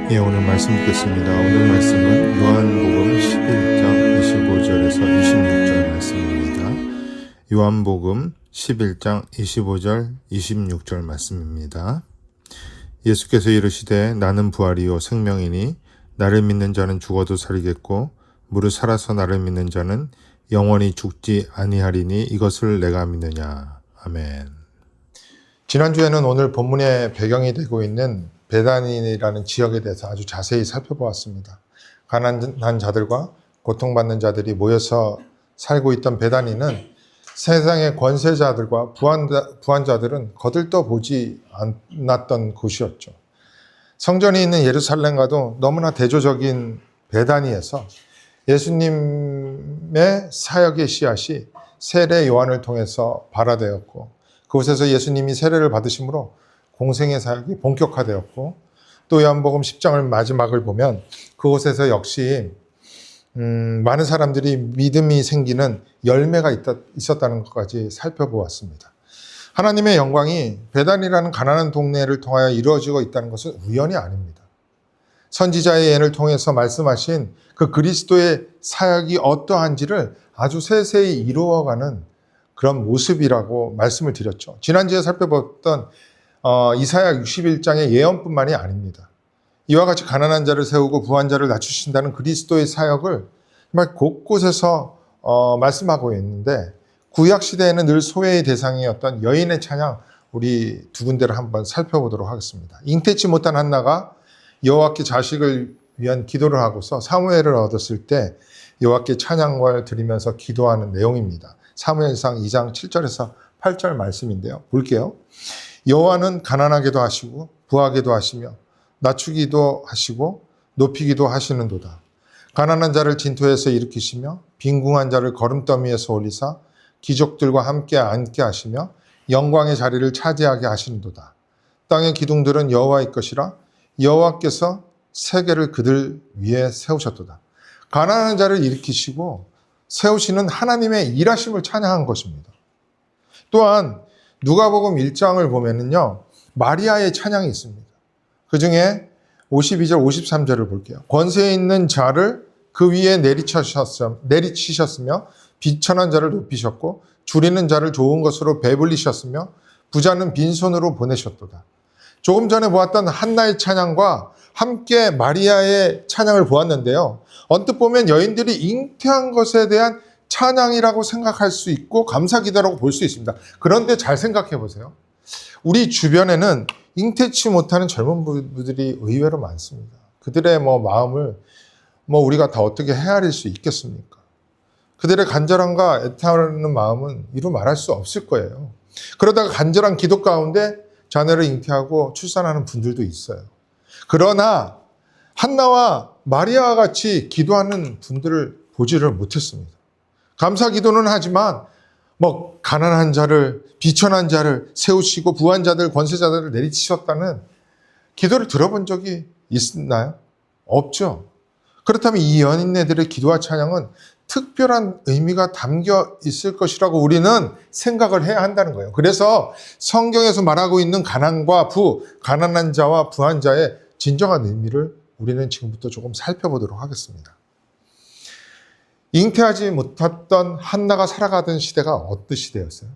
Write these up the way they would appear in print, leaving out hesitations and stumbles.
예, 오늘 말씀 듣겠습니다. 오늘 말씀은 요한복음 11장 25절에서 26절 말씀입니다. 요한복음 11장 25절, 26절 말씀입니다. 예수께서 이르시되 나는 부활이요 생명이니 나를 믿는 자는 죽어도 살겠고 무릇 살아서 나를 믿는 자는 영원히 죽지 아니하리니 이것을 내가 믿느냐. 아멘. 지난주에는 오늘 본문의 배경이 되고 있는 베다니라는 지역에 대해서 아주 자세히 살펴보았습니다. 가난한 자들과 고통받는 자들이 모여서 살고 있던 베다니는 세상의 권세자들과 부한자들은 거들떠보지 않았던 곳이었죠. 성전이 있는 예루살렘과도 너무나 대조적인 베다니에서 예수님의 사역의 씨앗이 세례 요한을 통해서 발화되었고, 그곳에서 예수님이 세례를 받으심으로 공생의 사역이 본격화되었고, 또 요한복음 10장을 마지막을 보면 그곳에서 역시 많은 사람들이 믿음이 생기는 열매가 있었다는 것까지 살펴보았습니다. 하나님의 영광이 베단이라는 가난한 동네를 통하여 이루어지고 있다는 것은 우연이 아닙니다. 선지자의 예를 통해서 말씀하신 그 그리스도의 사역이 어떠한지를 아주 세세히 이루어가는 그런 모습이라고 말씀을 드렸죠. 지난주에 살펴봤던 이사야 61장의 예언뿐만이 아닙니다. 이와 같이 가난한 자를 세우고 부한 자를 낮추신다는 그리스도의 사역을 정말 곳곳에서 말씀하고 있는데, 구약 시대에는 늘 소외의 대상이었던 여인의 찬양, 우리 두 군데를 한번 살펴보도록 하겠습니다. 잉태치 못한 한나가 여호와께 자식을 위한 기도를 하고서 사무엘을 얻었을 때 여호와께 찬양을 드리면서 기도하는 내용입니다. 사무엘상 2장 7절에서 8절 말씀인데요. 볼게요. 여호와는 가난하게도 하시고 부하게도 하시며 낮추기도 하시고 높이기도 하시는도다. 가난한 자를 진토에서 일으키시며 빈궁한 자를 거름더미에서 올리사 기족들과 함께 앉게 하시며 영광의 자리를 차지하게 하시는도다. 땅의 기둥들은 여호와의 것이라 여호와께서 세계를 그들 위에 세우셨도다. 가난한 자를 일으키시고 세우시는 하나님의 일하심을 찬양한 것입니다. 또한 누가복음 1장을 보면은요, 마리아의 찬양이 있습니다. 그 중에 52절, 53절을 볼게요. 권세 있는 자를 그 위에 내리치셨으며 비천한 자를 높이셨고 줄이는 자를 좋은 것으로 배불리셨으며 부자는 빈손으로 보내셨도다. 조금 전에 보았던 한나의 찬양과 함께 마리아의 찬양을 보았는데요. 언뜻 보면 여인들이 잉태한 것에 대한 찬양이라고 생각할 수 있고 감사기도라고 볼 수 있습니다. 그런데 잘 생각해 보세요. 우리 주변에는 잉태치 못하는 젊은 부부들이 의외로 많습니다. 그들의 마음을 우리가 다 어떻게 헤아릴 수 있겠습니까? 그들의 간절함과 애타는 마음은 이루 말할 수 없을 거예요. 그러다가 간절한 기도 가운데 자녀를 잉태하고 출산하는 분들도 있어요. 그러나 한나와 마리아와 같이 기도하는 분들을 보지를 못했습니다. 감사 기도는 하지만 가난한 자를, 비천한 자를 세우시고 부한 자들, 권세자들을 내리치셨다는 기도를 들어본 적이 있나요? 없죠. 그렇다면 이 연인네들의 기도와 찬양은 특별한 의미가 담겨 있을 것이라고 우리는 생각을 해야 한다는 거예요. 그래서 성경에서 말하고 있는 가난과 가난한 자와 부한 자의 진정한 의미를 우리는 지금부터 조금 살펴보도록 하겠습니다. 잉태하지 못했던 한나가 살아가던 시대가 어떤 시대였어요?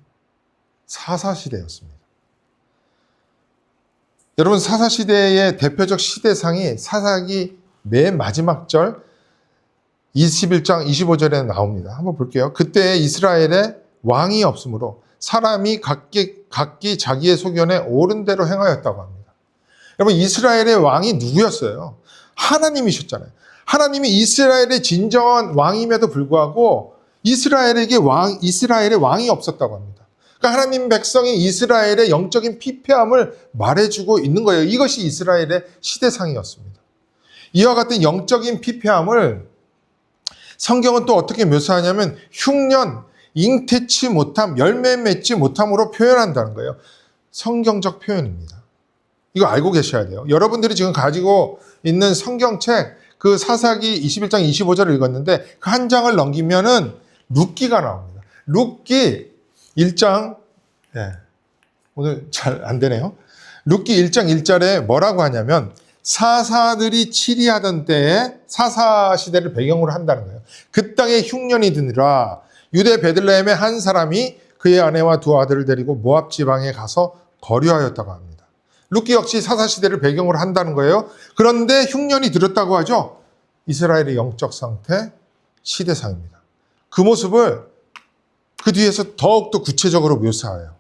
사사시대였습니다. 여러분, 사사시대의 대표적 시대상이 사사기 맨 마지막 절 21장 25절에 나옵니다. 한번 볼게요. 그때 이스라엘에 왕이 없으므로 사람이 각기 자기의 소견에 옳은 대로 행하였다고 합니다. 여러분, 이스라엘의 왕이 누구였어요? 하나님이셨잖아요. 하나님이 이스라엘의 진정한 왕임에도 불구하고 이스라엘의 왕이 없었다고 합니다. 그러니까 하나님 백성이 이스라엘의 영적인 피폐함을 말해주고 있는 거예요. 이것이 이스라엘의 시대상이었습니다. 이와 같은 영적인 피폐함을 성경은 또 어떻게 묘사하냐면 흉년, 잉태치 못함, 열매 맺지 못함으로 표현한다는 거예요. 성경적 표현입니다. 이거 알고 계셔야 돼요. 여러분들이 지금 가지고 있는 성경책 그 사사기 21장 25절을 읽었는데 그 한 장을 넘기면은 룻기가 나옵니다. 룻기 1장, 오늘 잘 안 되네요. 룻기 1장 1절에 뭐라고 하냐면 사사들이 치리하던 때에 사사 시대를 배경으로 한다는 거예요. 그 땅에 흉년이 드니라. 유대 베들레헴의 한 사람이 그의 아내와 두 아들을 데리고 모압 지방에 가서 거류하였다고 합니다. 룻기 역시 사사 시대를 배경으로 한다는 거예요. 그런데 흉년이 들었다고 하죠. 이스라엘의 영적 상태, 시대상입니다. 그 모습을 그 뒤에서 더욱더 구체적으로 묘사해요.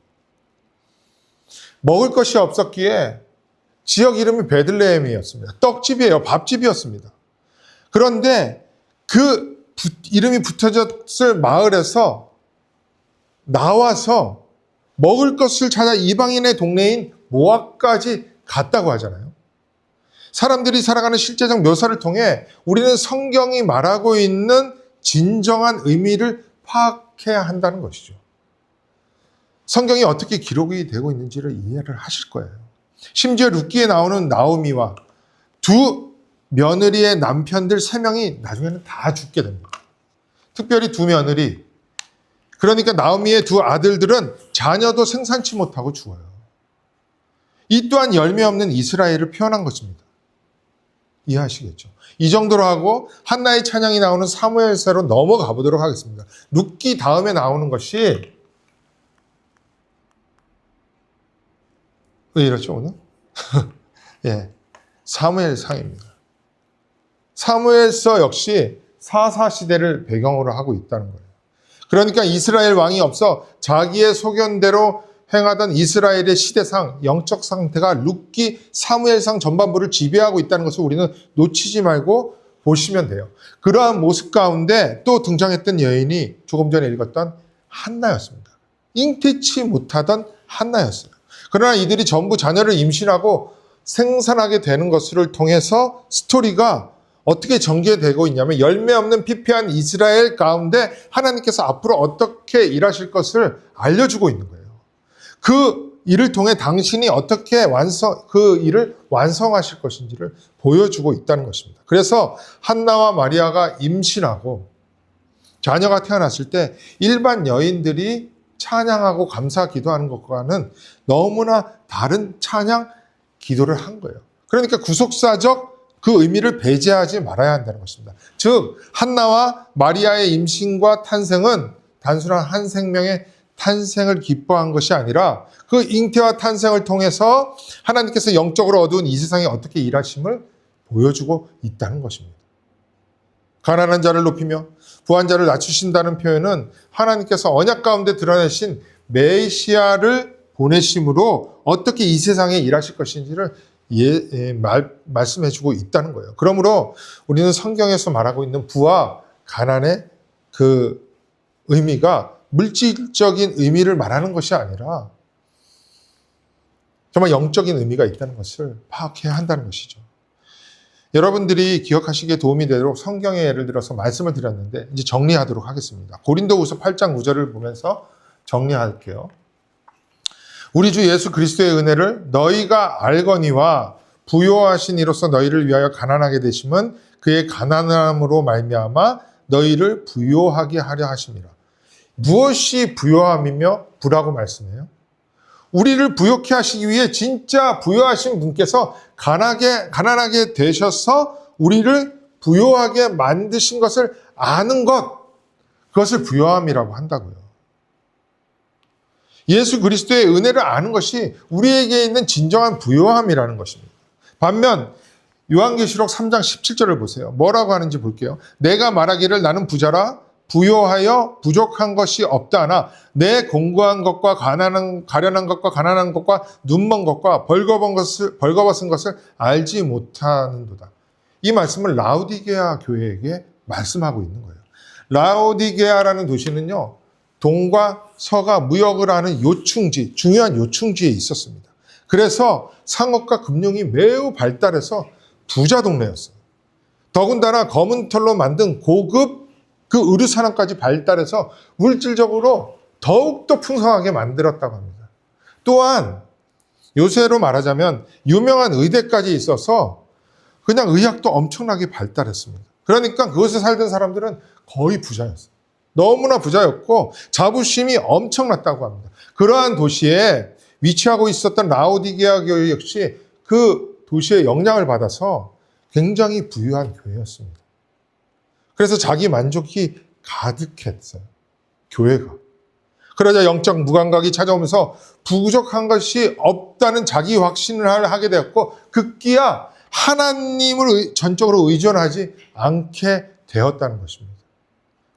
먹을 것이 없었기에 지역 이름이 베들레헴이었습니다. 떡집이에요. 밥집이었습니다. 그런데 그 이름이 붙어졌을 마을에서 나와서 먹을 것을 찾아 이방인의 동네인 모압까지 갔다고 하잖아요. 사람들이 살아가는 실제적 묘사를 통해 우리는 성경이 말하고 있는 진정한 의미를 파악해야 한다는 것이죠. 성경이 어떻게 기록이 되고 있는지를 이해를 하실 거예요. 심지어 룻기에 나오는 나오미와 두 며느리의 남편들 3명이 나중에는 다 죽게 됩니다. 특별히 두 며느리, 그러니까 나오미의 두 아들들은 자녀도 생산치 못하고 죽어요. 이 또한 열매 없는 이스라엘을 표현한 것입니다. 이해하시겠죠? 이 정도로 하고 한나의 찬양이 나오는 사무엘서로 넘어가 보도록 하겠습니다. 룻기 다음에 나오는 것이 왜 이렇죠 오늘? 예, 사무엘상입니다. 사무엘서 역시 사사 시대를 배경으로 하고 있다는 거예요. 그러니까 이스라엘 왕이 없어 자기의 소견대로 행하던 이스라엘의 시대상, 영적 상태가 룻기, 사무엘상 전반부를 지배하고 있다는 것을 우리는 놓치지 말고 보시면 돼요. 그러한 모습 가운데 또 등장했던 여인이 조금 전에 읽었던 한나였습니다. 잉태치 못하던 한나였어요. 그러나 이들이 전부 자녀를 임신하고 생산하게 되는 것을 통해서 스토리가 어떻게 전개되고 있냐면 열매 없는 피폐한 이스라엘 가운데 하나님께서 앞으로 어떻게 일하실 것을 알려주고 있는 거예요. 그 일을 통해 당신이 어떻게 그 일을 완성하실 것인지를 보여주고 있다는 것입니다. 그래서 한나와 마리아가 임신하고 자녀가 태어났을 때 일반 여인들이 찬양하고 감사 기도하는 것과는 너무나 다른 찬양 기도를 한 거예요. 그러니까 구속사적 그 의미를 배제하지 말아야 한다는 것입니다. 즉 한나와 마리아의 임신과 탄생은 단순한 한 생명의 탄생을 기뻐한 것이 아니라 그 잉태와 탄생을 통해서 하나님께서 영적으로 어두운 이 세상에 어떻게 일하심을 보여주고 있다는 것입니다. 가난한 자를 높이며 부한 자를 낮추신다는 표현은 하나님께서 언약 가운데 드러내신 메시아를 보내심으로 어떻게 이 세상에 일하실 것인지를 말씀해주고 있다는 거예요. 그러므로 우리는 성경에서 말하고 있는 부와 가난의 그 의미가 물질적인 의미를 말하는 것이 아니라 정말 영적인 의미가 있다는 것을 파악해야 한다는 것이죠. 여러분들이 기억하시기에 도움이 되도록 성경의 예를 들어서 말씀을 드렸는데 이제 정리하도록 하겠습니다. 고린도후서 8장 9절을 보면서 정리할게요. 우리 주 예수 그리스도의 은혜를 너희가 알거니와 부요하신 이로써 너희를 위하여 가난하게 되심은 그의 가난함으로 말미암아 너희를 부요하게 하려 하심이라. 무엇이 부요함이며 부라고 말씀해요? 우리를 부요케 하시기 위해 진짜 부요하신 분께서 가난하게 되셔서 우리를 부요하게 만드신 것을 아는 것, 그것을 부요함이라고 한다고요. 예수 그리스도의 은혜를 아는 것이 우리에게 있는 진정한 부요함이라는 것입니다. 반면 요한계시록 3장 17절을 보세요. 뭐라고 하는지 볼게요. 내가 말하기를 나는 부자라 부요하여 부족한 것이 없다 하나 내 공고한 것과 가련한 것과 가난한 것과 눈먼 것과 벌거벗은 것을 알지 못하는도다. 이 말씀을 라오디게아 교회에게 말씀하고 있는 거예요. 라오디게아라는 도시는요, 동과 서가 무역을 하는 요충지, 중요한 요충지에 있었습니다. 그래서 상업과 금융이 매우 발달해서 부자 동네였어요. 더군다나 검은 털로 만든 고급 그 의류 산업까지 발달해서 물질적으로 더욱더 풍성하게 만들었다고 합니다. 또한 요새로 말하자면 유명한 의대까지 있어서 그냥 의학도 엄청나게 발달했습니다. 그러니까 그곳에 살던 사람들은 거의 부자였어요. 너무나 부자였고 자부심이 엄청났다고 합니다. 그러한 도시에 위치하고 있었던 라오디게아 교회 역시 그 도시의 영향을 받아서 굉장히 부유한 교회였습니다. 그래서 자기 만족이 가득했어요. 교회가. 그러자 영적 무감각이 찾아오면서 부족한 것이 없다는 자기 확신을 하게 되었고 급기야 하나님을 전적으로 의존하지 않게 되었다는 것입니다.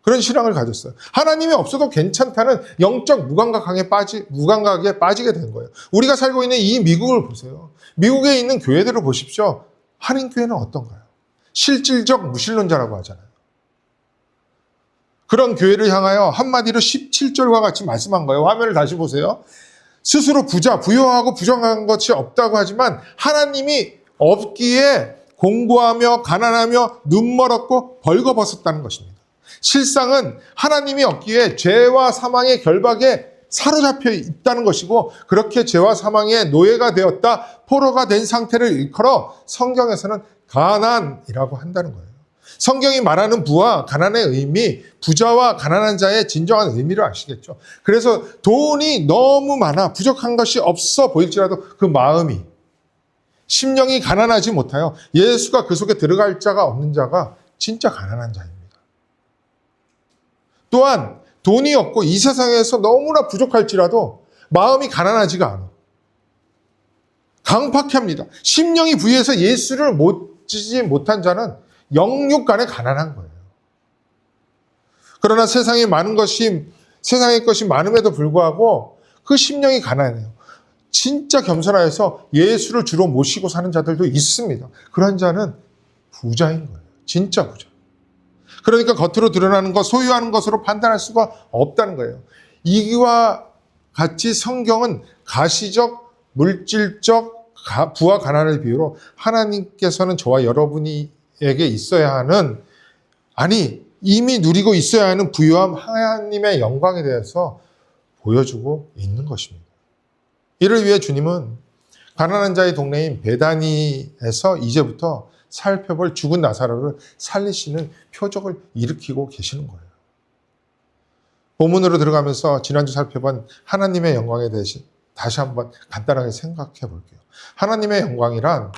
그런 신앙을 가졌어요. 하나님이 없어도 괜찮다는 영적 무감각에 빠지게 된 거예요. 우리가 살고 있는 이 미국을 보세요. 미국에 있는 교회들을 보십시오. 한인교회는 어떤가요? 실질적 무신론자라고 하잖아요. 그런 교회를 향하여 한마디로 17절과 같이 말씀한 거예요. 화면을 다시 보세요. 스스로 부유하고 부정한 것이 없다고 하지만 하나님이 없기에 공고하며 가난하며 눈멀었고 벌거벗었다는 것입니다. 실상은 하나님이 없기에 죄와 사망의 결박에 사로잡혀 있다는 것이고 그렇게 죄와 사망의 노예가 되었다 포로가 된 상태를 일컬어 성경에서는 가난이라고 한다는 거예요. 성경이 말하는 부와 가난의 의미, 부자와 가난한 자의 진정한 의미를 아시겠죠. 그래서 돈이 너무 많아 부족한 것이 없어 보일지라도 그 마음이 심령이 가난하지 못하여 예수가 그 속에 들어갈 자가 없는 자가 진짜 가난한 자입니다. 또한 돈이 없고 이 세상에서 너무나 부족할지라도 마음이 가난하지가 않아. 강팍합니다. 심령이 부유해서 예수를 모지지 못한 자는 영육 간에 가난한 거예요. 그러나 세상의 것이 많음에도 불구하고 그 심령이 가난해요. 진짜 겸손하여서 예수를 주로 모시고 사는 자들도 있습니다. 그런 자는 부자인 거예요. 진짜 부자. 그러니까 겉으로 드러나는 것, 소유하는 것으로 판단할 수가 없다는 거예요. 이와 같이 성경은 가시적, 물질적 부와 가난을 비유로 하나님께서는 저와 여러분에게 있어야 하는, 이미 누리고 있어야 하는 부유함, 하나님의 영광에 대해서 보여주고 있는 것입니다. 이를 위해 주님은 가난한 자의 동네인 베다니에서 이제부터 살펴볼 죽은 나사로를 살리시는 표적을 일으키고 계시는 거예요. 본문으로 들어가면서 지난주 살펴본 하나님의 영광에 대해서 다시 한번 간단하게 생각해 볼게요. 하나님의 영광이란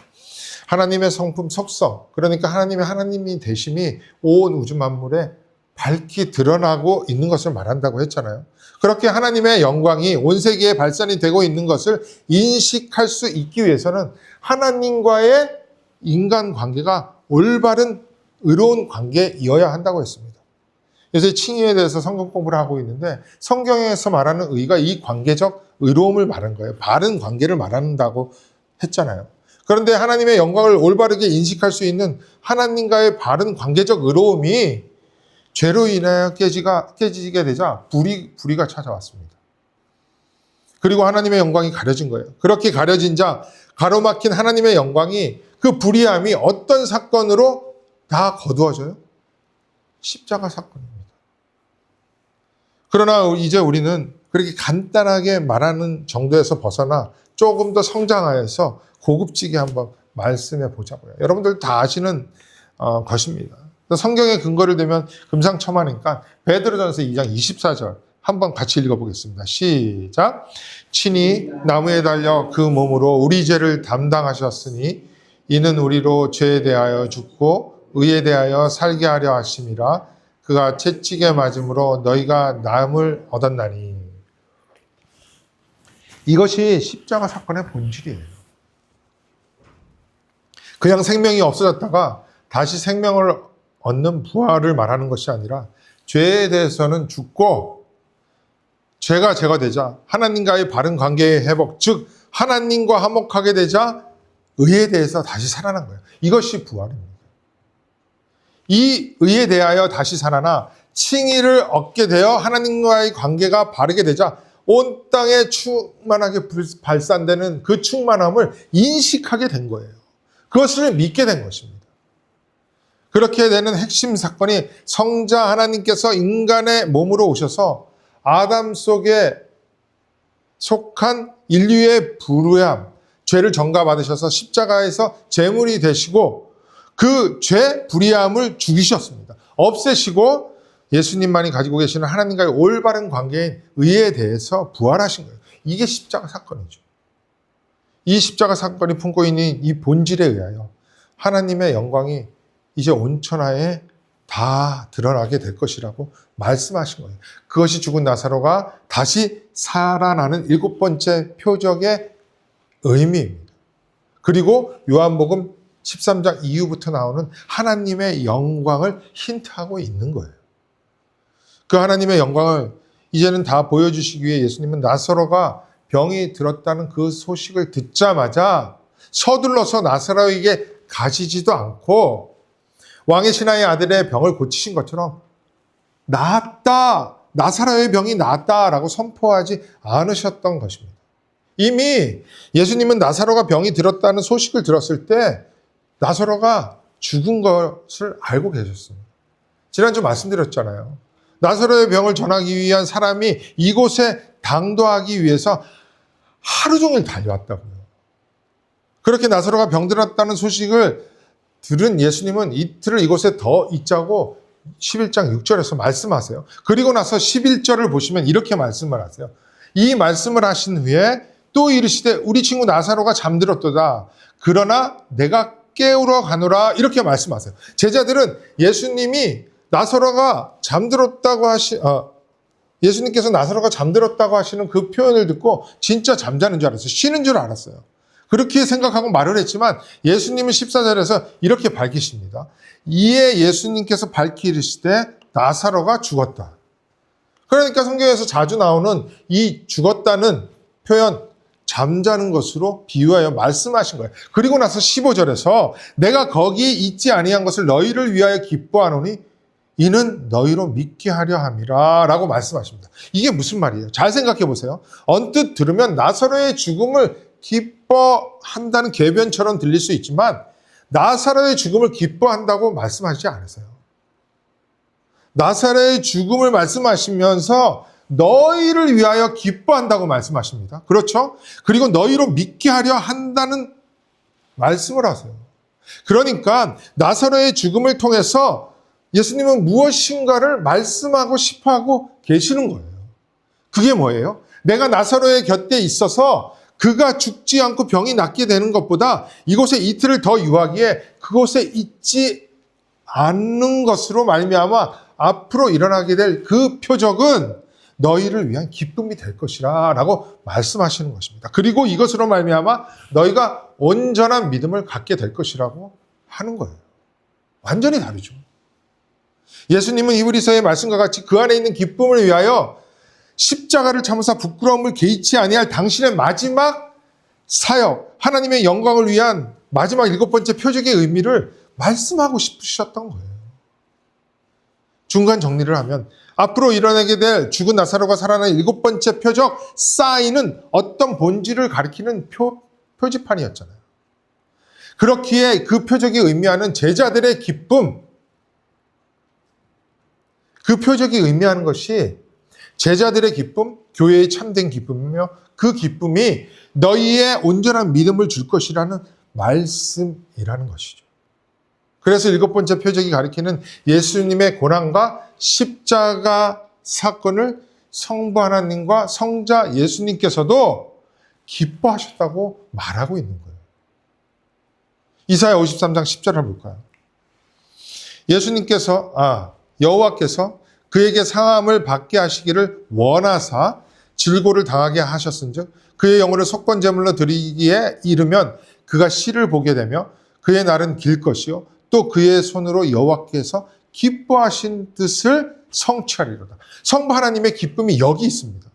하나님의 성품 속성, 그러니까 하나님이 되심이 온 우주 만물에 밝히 드러나고 있는 것을 말한다고 했잖아요. 그렇게 하나님의 영광이 온 세계에 발산이 되고 있는 것을 인식할 수 있기 위해서는 하나님과의 인간 관계가 올바른 의로운 관계이어야 한다고 했습니다. 요새 칭의에 대해서 성경 공부를 하고 있는데 성경에서 말하는 의가 이 관계적 의로움을 말하는 거예요. 바른 관계를 말한다고 했잖아요. 그런데 하나님의 영광을 올바르게 인식할 수 있는 하나님과의 바른 관계적 의로움이 죄로 인하여 깨지게 되자 불의가 찾아왔습니다. 그리고 하나님의 영광이 가려진 거예요. 그렇게 가려진 자, 가로막힌 하나님의 영광이 그 불의함이 어떤 사건으로 다 거두어져요? 십자가 사건입니다. 그러나 이제 우리는 그렇게 간단하게 말하는 정도에서 벗어나 조금 더 성장하여서 고급지게 한번 말씀해 보자고요. 여러분들 다 아시는 것입니다. 성경의 근거를 대면 금상첨화니까 베드로전서 2장 24절 한번 같이 읽어보겠습니다. 시작. 친히 나무에 달려 그 몸으로 우리 죄를 담당하셨으니 이는 우리로 죄에 대하여 죽고 의에 대하여 살게 하려 하심이라. 그가 채찍에 맞음으로 너희가 나음을 얻었나니. 이것이 십자가 사건의 본질이에요. 그냥 생명이 없어졌다가 다시 생명을 얻는 부활을 말하는 것이 아니라 죄에 대해서는 죽고 죄가 제거되자 하나님과의 바른 관계의 회복, 즉 하나님과 화목하게 되자 의에 대해서 다시 살아난 거예요. 이것이 부활입니다. 이 의에 대하여 다시 살아나 칭의를 얻게 되어 하나님과의 관계가 바르게 되자 온 땅에 충만하게 발산되는 그 충만함을 인식하게 된 거예요. 그것을 믿게 된 것입니다. 그렇게 되는 핵심 사건이 성자 하나님께서 인간의 몸으로 오셔서 아담 속에 속한 인류의 불의함, 죄를 전가받으셔서 십자가에서 제물이 되시고 그 죄, 불의함을 죽이셨습니다. 없애시고 예수님만이 가지고 계시는 하나님과의 올바른 관계인 의에 대해서 부활하신 거예요. 이게 십자가 사건이죠. 이 십자가 사건이 품고 있는 이 본질에 의하여 하나님의 영광이 이제 온천하에 다 드러나게 될 것이라고 말씀하신 거예요. 그것이 죽은 나사로가 다시 살아나는 7번째 표적의 의미입니다. 그리고 요한복음 13장 이후부터 나오는 하나님의 영광을 힌트하고 있는 거예요. 그 하나님의 영광을 이제는 다 보여주시기 위해 예수님은 나사로가 병이 들었다는 그 소식을 듣자마자 서둘러서 나사로에게 가시지도 않고 왕의 신하의 아들의 병을 고치신 것처럼 나았다, 나사로의 병이 나았다라고 선포하지 않으셨던 것입니다. 이미 예수님은 나사로가 병이 들었다는 소식을 들었을 때 나사로가 죽은 것을 알고 계셨습니다. 지난주 말씀드렸잖아요. 나사로의 병을 전하기 위한 사람이 이곳에 당도하기 위해서 하루 종일 달려왔다고요. 그렇게 나사로가 병들었다는 소식을 들은 예수님은 이틀을 이곳에 더 있자고 11장 6절에서 말씀하세요. 그리고 나서 11절을 보시면 이렇게 말씀을 하세요. 이 말씀을 하신 후에 또 이르시되 우리 친구 나사로가 잠들었도다. 그러나 내가 깨우러 가노라. 이렇게 말씀하세요. 제자들은 예수님이 나사로가 잠들었다고 예수님께서 나사로가 잠들었다고 하시는 그 표현을 듣고 진짜 잠자는 줄 알았어요. 쉬는 줄 알았어요. 그렇게 생각하고 말을 했지만 예수님은 14절에서 이렇게 밝히십니다. 이에 예수님께서 밝히시되 나사로가 죽었다. 그러니까 성경에서 자주 나오는 이 죽었다는 표현, 잠자는 것으로 비유하여 말씀하신 거예요. 그리고 나서 15절에서 내가 거기에 있지 아니한 것을 너희를 위하여 기뻐하노니 이는 너희로 믿게 하려 함이라 라고 말씀하십니다. 이게 무슨 말이에요? 잘 생각해 보세요. 언뜻 들으면 나사로의 죽음을 기뻐한다는 궤변처럼 들릴 수 있지만 나사로의 죽음을 기뻐한다고 말씀하시지 않으세요. 나사로의 죽음을 말씀하시면서 너희를 위하여 기뻐한다고 말씀하십니다. 그렇죠? 그리고 너희로 믿게 하려 한다는 말씀을 하세요. 그러니까 나사로의 죽음을 통해서 예수님은 무엇인가를 말씀하고 싶어하고 계시는 거예요. 그게 뭐예요? 내가 나사로의 곁에 있어서 그가 죽지 않고 병이 낫게 되는 것보다 이곳에 이틀을 더 유하기에 그곳에 있지 않는 것으로 말미암아 앞으로 일어나게 될 그 표적은 너희를 위한 기쁨이 될 것이라 라고 말씀하시는 것입니다. 그리고 이것으로 말미암아 너희가 온전한 믿음을 갖게 될 것이라고 하는 거예요. 완전히 다르죠. 예수님은 히브리서의 말씀과 같이 그 안에 있는 기쁨을 위하여 십자가를 참으사 부끄러움을 개의치 아니할 당신의 마지막 사역, 하나님의 영광을 위한 마지막 7번째 표적의 의미를 말씀하고 싶으셨던 거예요. 중간 정리를 하면 앞으로 일어나게 될 죽은 나사로가 살아나는 7번째 표적, 사인은 어떤 본질을 가리키는 표지판이었잖아요. 그렇기에 그 표적이 의미하는 제자들의 기쁨, 그 표적이 의미하는 것이 제자들의 기쁨, 교회의 참된 기쁨이며 그 기쁨이 너희의 온전한 믿음을 줄 것이라는 말씀이라는 것이죠. 그래서 7번째 표적이 가리키는 예수님의 고난과 십자가 사건을 성부 하나님과 성자 예수님께서도 기뻐하셨다고 말하고 있는 거예요. 이사야 53장 10절을 볼까요? 여호와께서 그에게 상함을 받게 하시기를 원하사 질고를 당하게 하셨은즉 그의 영혼을 속건제물로 드리기에 이르면 그가 씨를 보게 되며 그의 날은 길 것이요 또 그의 손으로 여호와께서 기뻐하신 뜻을 성취하리로다. 성부 하나님의 기쁨이 여기 있습니다.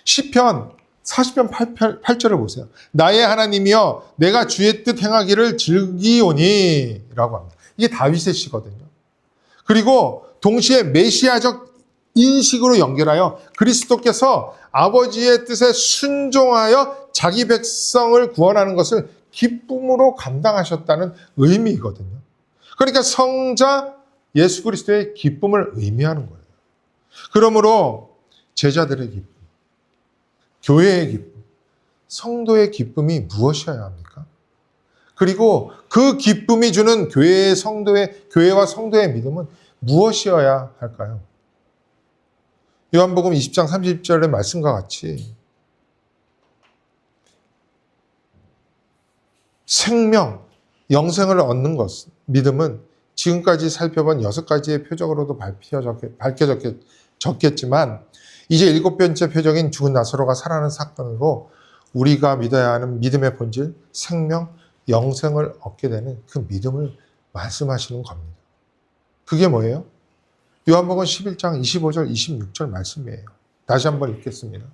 시편 40편 8절을 보세요. 나의 하나님이여 내가 주의 뜻 행하기를 즐기오니 라고 합니다. 이게 다윗의 시거든요. 그리고 동시에 메시아적 인식으로 연결하여 그리스도께서 아버지의 뜻에 순종하여 자기 백성을 구원하는 것을 기쁨으로 감당하셨다는 의미이거든요. 그러니까 성자 예수 그리스도의 기쁨을 의미하는 거예요. 그러므로 제자들의 기쁨, 교회의 기쁨, 성도의 기쁨이 무엇이어야 합니까? 그리고 그 기쁨이 주는 교회와 성도의 믿음은 무엇이어야 할까요? 요한복음 20장 30절의 말씀과 같이 생명, 영생을 얻는 것, 믿음은 지금까지 살펴본 6가지의 표적으로도 밝혀졌겠지만 이제 7번째 표적인 죽은 나사로가 살아나는 사건으로 우리가 믿어야 하는 믿음의 본질, 생명, 영생을 얻게 되는 그 믿음을 말씀하시는 겁니다. 그게 뭐예요? 요한복음 11장 25절, 26절 말씀이에요. 다시 한번 읽겠습니다.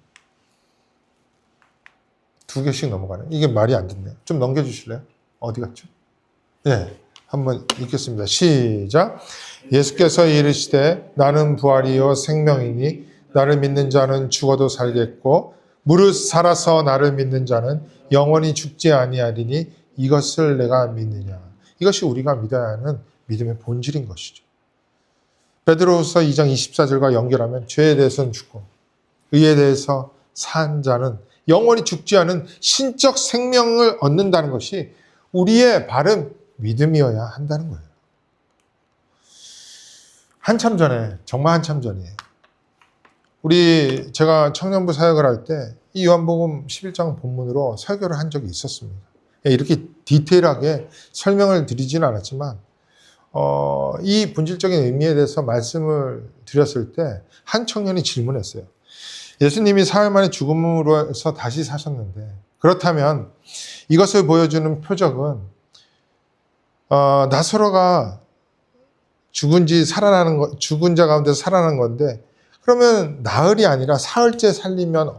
2개씩 넘어가네. 이게 말이 안 듣네요. 좀 넘겨주실래요? 어디 갔죠? 네, 한번 읽겠습니다. 시작. 예수께서 이르시되 나는 부활이요 생명이니 나를 믿는 자는 죽어도 살겠고 무릇 살아서 나를 믿는 자는 영원히 죽지 아니하리니 이것을 내가 믿느냐. 이것이 우리가 믿어야 하는 믿음의 본질인 것이죠. 베드로후서 2장 24절과 연결하면 죄에 대해서는 죽고 의에 대해서 산 자는 영원히 죽지 않은 신적 생명을 얻는다는 것이 우리의 바른 믿음이어야 한다는 거예요. 한참 전에, 정말 한참 전이에요. 제가 청년부 사역을 할 때 이 요한복음 11장 본문으로 설교를 한 적이 있었습니다. 이렇게 디테일하게 설명을 드리지는 않았지만 이 본질적인 의미에 대해서 말씀을 드렸을 때 한 청년이 질문했어요. 예수님이 사흘 만에 죽음으로 해서 다시 사셨는데 그렇다면 이것을 보여주는 표적은 나사로가 죽은 자 가운데서 살아난 건데 그러면 나흘이 아니라 사흘째 살리면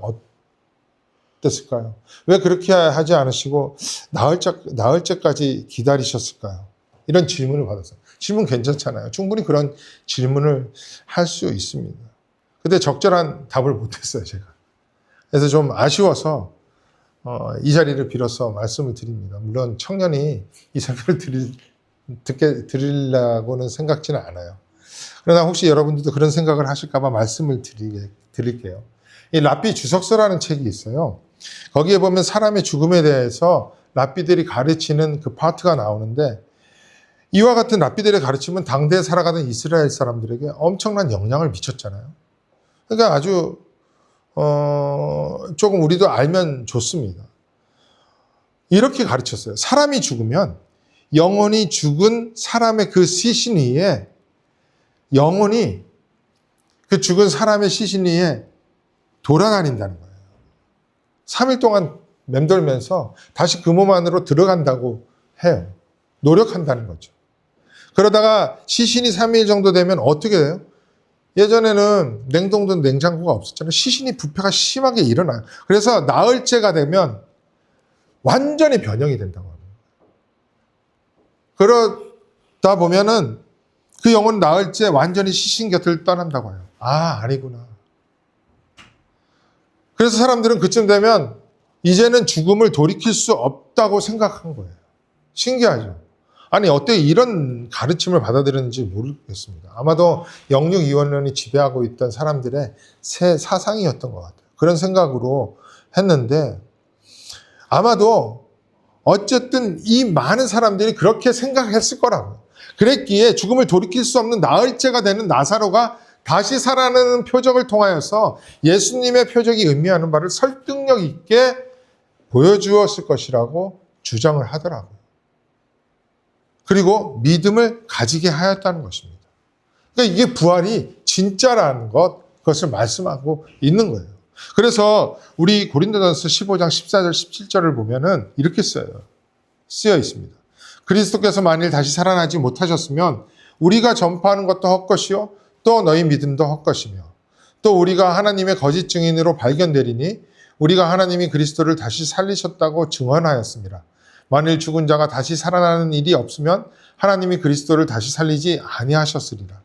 어땠을까요? 왜 그렇게 하지 않으시고 나흘째까지 기다리셨을까요? 이런 질문을 받았어요. 질문 괜찮잖아요. 충분히 그런 질문을 할 수 있습니다. 근데 적절한 답을 못했어요, 제가. 그래서 좀 아쉬워서 이 자리를 빌어서 말씀을 드립니다. 물론 청년이 이 설교를 드리려고는 생각지는 않아요. 그러나 혹시 여러분들도 그런 생각을 하실까봐 말씀을 드릴게요. 이 랍비 주석서라는 책이 있어요. 거기에 보면 사람의 죽음에 대해서 랍비들이 가르치는 그 파트가 나오는데 이와 같은 랍비들의 가르침은 당대에 살아가던 이스라엘 사람들에게 엄청난 영향을 미쳤잖아요. 그러니까 아주 조금 우리도 알면 좋습니다. 이렇게 가르쳤어요. 사람이 죽으면 영혼이 죽은 사람의 그 시신 위에 영혼이 그 죽은 사람의 시신 위에 돌아다닌다는 거예요. 3일 동안 맴돌면서 다시 그 몸 안으로 들어간다고 해요. 노력한다는 거죠. 그러다가 시신이 3일 정도 되면 어떻게 돼요? 예전에는 냉동된 냉장고가 없었잖아요. 시신이 부패가 심하게 일어나요. 그래서 나흘째가 되면 완전히 변형이 된다고 합니다. 그러다 보면은 그 영혼은 나흘째 완전히 시신 곁을 떠난다고 해요. 아니구나. 그래서 사람들은 그쯤 되면 이제는 죽음을 돌이킬 수 없다고 생각한 거예요. 신기하죠? 아니, 어떻게 이런 가르침을 받아들였는지 모르겠습니다. 아마도 영육이원론이 지배하고 있던 사람들의 새 사상이었던 것 같아요. 그런 생각으로 했는데 아마도 어쨌든 이 많은 사람들이 그렇게 생각했을 거라고요. 그랬기에 죽음을 돌이킬 수 없는 나흘째가 되는 나사로가 다시 살아나는 표적을 통하여서 예수님의 표적이 의미하는 바를 설득력 있게 보여주었을 것이라고 주장을 하더라고요. 그리고 믿음을 가지게 하였다는 것입니다. 그러니까 이게 부활이 진짜라는 그것을 말씀하고 있는 거예요. 그래서 우리 고린도전서 15장 14절 17절을 보면은 이렇게 쓰여 있습니다. 그리스도께서 만일 다시 살아나지 못하셨으면 우리가 전파하는 것도 헛것이요 또 너희 믿음도 헛것이며 또 우리가 하나님의 거짓 증인으로 발견되리니 우리가 하나님이 그리스도를 다시 살리셨다고 증언하였습니다. 만일 죽은 자가 다시 살아나는 일이 없으면 하나님이 그리스도를 다시 살리지 아니하셨으리라.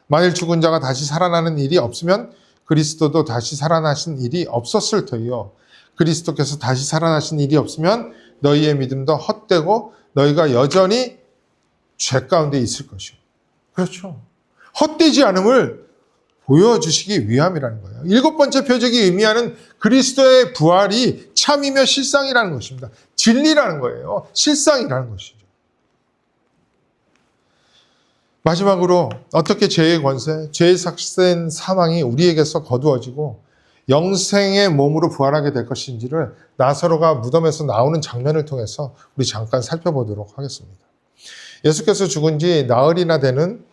만일 죽은 자가 다시 살아나는 일이 없으면 그리스도도 다시 살아나신 일이 없었을 터이요. 그리스도께서 다시 살아나신 일이 없으면 너희의 믿음도 헛되고 너희가 여전히 죄 가운데 있을 것이요. 그렇죠. 헛되지 않음을 보여주시기 위함이라는 거예요. 7번째 표적이 의미하는 그리스도의 부활이 참이며 실상이라는 것입니다. 진리라는 거예요. 실상이라는 것이죠. 마지막으로 어떻게 죄의 권세, 죄의 삭센 사망이 우리에게서 거두어지고 영생의 몸으로 부활하게 될 것인지를 나사로가 무덤에서 나오는 장면을 통해서 우리 잠깐 살펴보도록 하겠습니다. 예수께서 죽은 지 나흘이나 되는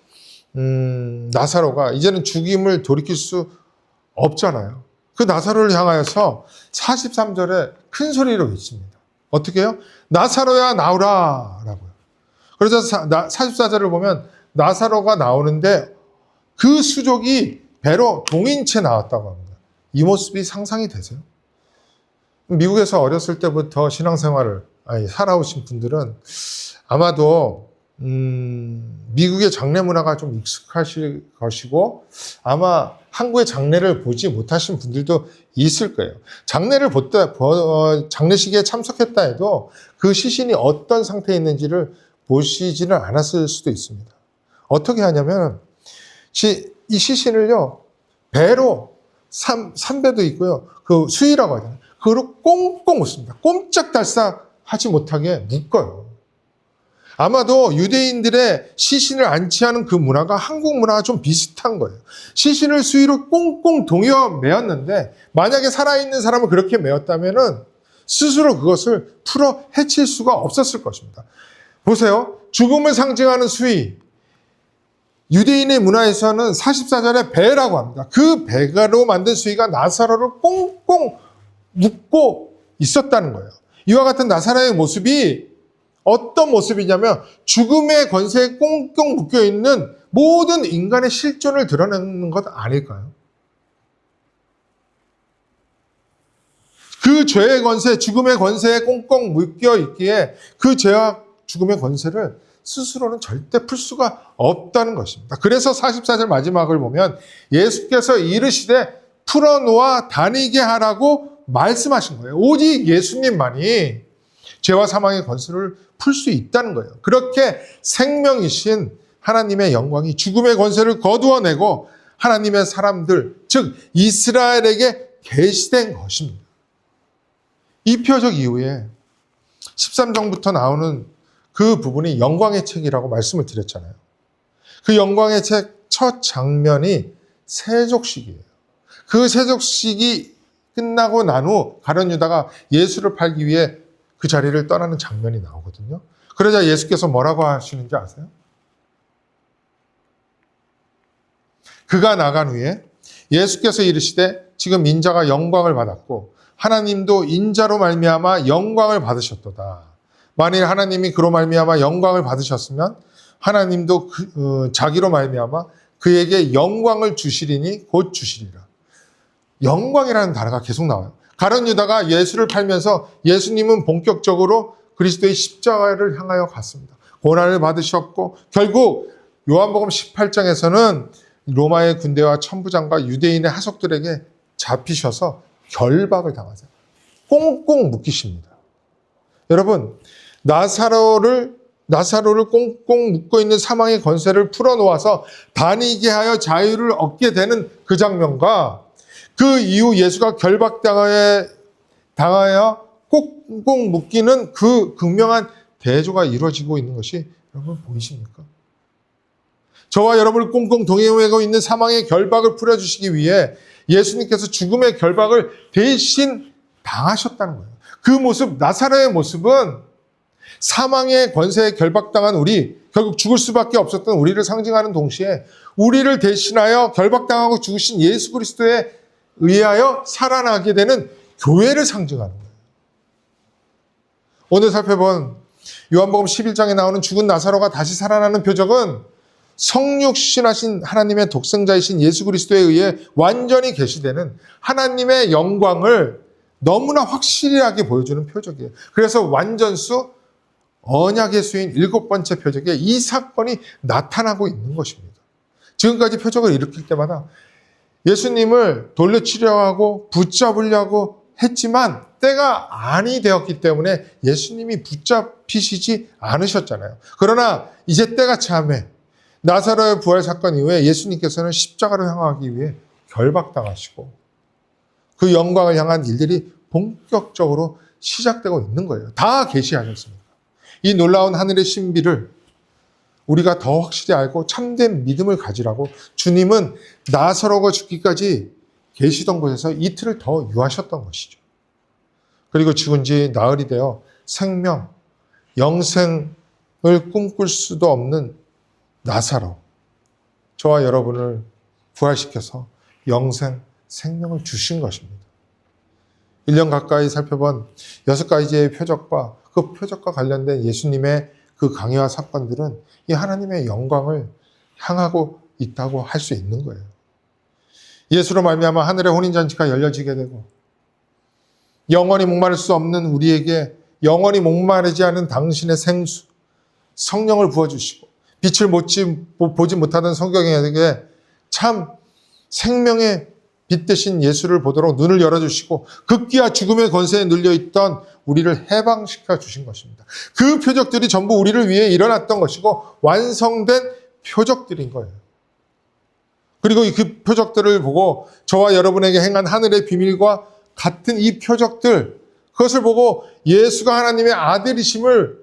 나사로가 이제는 죽임을 돌이킬 수 없잖아요. 그 나사로를 향하여서 43절에 큰 소리로 외칩니다. 어떻게 해요? 나사로야 나오라 라고요. 그래서 44절을 보면 나사로가 나오는데 그 수족이 배로 동인채 나왔다고 합니다. 이 모습이 상상이 되세요? 미국에서 어렸을 때부터 신앙생활을 살아오신 분들은 아마도 미국의 장례 문화가 좀 익숙하실 것이고 아마 한국의 장례를 보지 못하신 분들도 있을 거예요. 장례식에 참석했다 해도 그 시신이 어떤 상태에 있는지를 보시지는 않았을 수도 있습니다. 어떻게 하냐면 이 시신을요 배로 삼배도 있고요 그 수의라고 하잖아요. 그거로 꽁꽁 묶습니다. 꼼짝달싹 하지 못하게 묶어요. 아마도 유대인들의 시신을 안치하는 그 문화가 한국 문화와 좀 비슷한 거예요. 시신을 수의로 꽁꽁 동여 매었는데 만약에 살아있는 사람을 그렇게 매었다면은 스스로 그것을 풀어 헤칠 수가 없었을 것입니다. 보세요. 죽음을 상징하는 수의. 유대인의 문화에서는 44절에 배라고 합니다. 그 배가로 만든 수의가 나사로를 꽁꽁 묶고 있었다는 거예요. 이와 같은 나사로의 모습이 어떤 모습이냐면 죽음의 권세에 꽁꽁 묶여있는 모든 인간의 실존을 드러내는 것 아닐까요? 그 죄의 권세, 죽음의 권세에 꽁꽁 묶여있기에 그 죄와 죽음의 권세를 스스로는 절대 풀 수가 없다는 것입니다. 그래서 44절 마지막을 보면 예수께서 이르시되 풀어놓아 다니게 하라고 말씀하신 거예요. 오직 예수님만이 죄와 사망의 권세를 풀 수 있다는 거예요. 그렇게 생명이신 하나님의 영광이 죽음의 권세를 거두어내고 하나님의 사람들, 즉 이스라엘에게 계시된 것입니다. 이 표적 이후에 13장부터 나오는 그 부분이 영광의 책이라고 말씀을 드렸잖아요. 그 영광의 책 첫 장면이 세족식이에요. 그 세족식이 끝나고 난 후 가룟 유다가 예수를 팔기 위해 그 자리를 떠나는 장면이 나오거든요. 그러자 예수께서 뭐라고 하시는지 아세요? 그가 나간 후에 예수께서 이르시되 지금 인자가 영광을 받았고 하나님도 인자로 말미암아 영광을 받으셨도다. 만일 하나님이 그로 말미암아 영광을 받으셨으면 하나님도 자기로 말미암아 그에게 영광을 주시리니 곧 주시리라. 영광이라는 단어가 계속 나와요. 가룟 유다가 예수를 팔면서 예수님은 본격적으로 그리스도의 십자가를 향하여 갔습니다. 고난을 받으셨고 결국 요한복음 18장에서는 로마의 군대와 천부장과 유대인의 하속들에게 잡히셔서 결박을 당하세요. 꽁꽁 묶이십니다. 여러분, 나사로를 꽁꽁 묶고 있는 사망의 권세를 풀어놓아서 다니게 하여 자유를 얻게 되는 그 장면과 그 이후 예수가 결박당하여 꽁꽁 묶이는 그 극명한 대조가 이루어지고 있는 것이 여러분 보이십니까? 저와 여러분을 꽁꽁 동여매고 있는 사망의 결박을 풀어주시기 위해 예수님께서 죽음의 결박을 대신 당하셨다는 거예요. 그 모습, 나사로의 모습은 사망의 권세에 결박당한 우리, 결국 죽을 수밖에 없었던 우리를 상징하는 동시에 우리를 대신하여 결박당하고 죽으신 예수 그리스도에 의하여 살아나게 되는 교회를 상징하는 거예요. 오늘 살펴본 요한복음 11장에 나오는 죽은 나사로가 다시 살아나는 표적은 성육신하신 하나님의 독생자이신 예수 그리스도에 의해 완전히 계시되는 하나님의 영광을 너무나 확실하게 보여주는 표적이에요. 그래서 완전수, 언약의 수인 7번째 표적에 이 사건이 나타나고 있는 것입니다. 지금까지 표적을 일으킬 때마다 예수님을 돌려치려고 붙잡으려고 했지만 때가 아니 되었기 때문에 예수님이 붙잡히시지 않으셨잖아요. 그러나 이제 때가 참해 나사로의 부활 사건 이후에 예수님께서는 십자가를 향하기 위해 결박당하시고 그 영광을 향한 일들이 본격적으로 시작되고 있는 거예요. 다 계시하셨습니다. 이 놀라운 하늘의 신비를 우리가 더 확실히 알고 참된 믿음을 가지라고 주님은 나사로가 죽기까지 계시던 곳에서 이틀을 더 유하셨던 것이죠. 그리고 죽은 지 나흘이 되어 생명, 영생을 꿈꿀 수도 없는 나사로, 저와 여러분을 부활시켜서 영생, 생명을 주신 것입니다. 1년 가까이 살펴본 6가지의 표적과 그 표적과 관련된 예수님의 그 강해와 사건들은 이 하나님의 영광을 향하고 있다고 할 수 있는 거예요. 예수로 말미암아 하늘의 혼인잔치가 열려지게 되고 영원히 목마를 수 없는 우리에게 영원히 목마르지 않은 당신의 생수, 성령을 부어주시고 빛을 보지 못하던 성경에게 참 생명의 빛 대신 예수를 보도록 눈을 열어주시고 급기야 죽음의 권세에 눌려있던 우리를 해방시켜 주신 것입니다. 그 표적들이 전부 우리를 위해 일어났던 것이고 완성된 표적들인 거예요. 그리고 그 표적들을 보고 저와 여러분에게 행한 하늘의 비밀과 같은 이 표적들, 그것을 보고 예수가 하나님의 아들이심을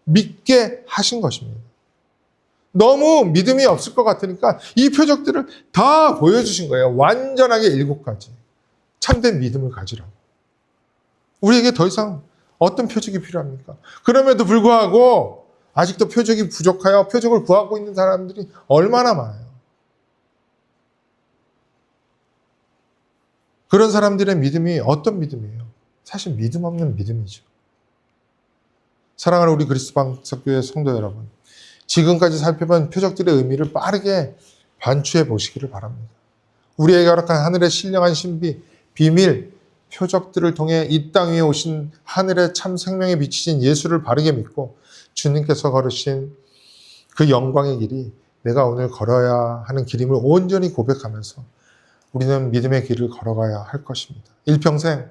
믿게 하신 것입니다. 너무 믿음이 없을 것 같으니까 이 표적들을 다 보여주신 거예요. 완전하게 7가지. 참된 믿음을 가지라고. 우리에게 더 이상 어떤 표적이 필요합니까? 그럼에도 불구하고 아직도 표적이 부족하여 표적을 구하고 있는 사람들이 얼마나 많아요. 그런 사람들의 믿음이 어떤 믿음이에요? 사실 믿음 없는 믿음이죠. 사랑하는 우리 그리스도 방석교회 성도 여러분, 지금까지 살펴본 표적들의 의미를 빠르게 반추해 보시기를 바랍니다. 우리에게 허락한 하늘의 신령한 신비, 비밀, 표적들을 통해 이 땅 위에 오신 하늘의 참 생명에 비치신 예수를 바르게 믿고 주님께서 걸으신 그 영광의 길이 내가 오늘 걸어야 하는 길임을 온전히 고백하면서 우리는 믿음의 길을 걸어가야 할 것입니다. 일평생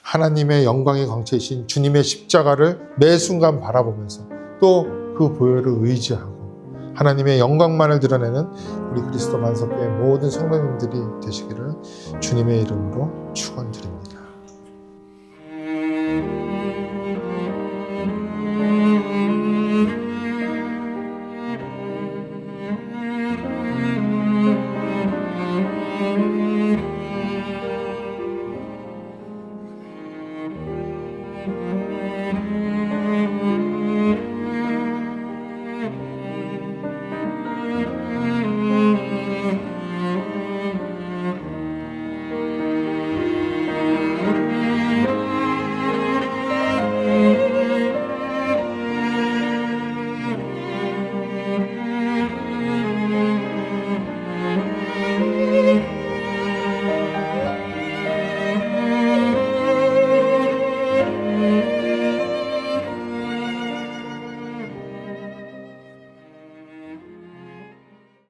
하나님의 영광의 광채이신 주님의 십자가를 매 순간 바라보면서 또 그 보혈을 의지하고 하나님의 영광만을 드러내는 우리 그리스도 만석교회 모든 성도님들이 되시기를 주님의 이름으로 축원드립니다.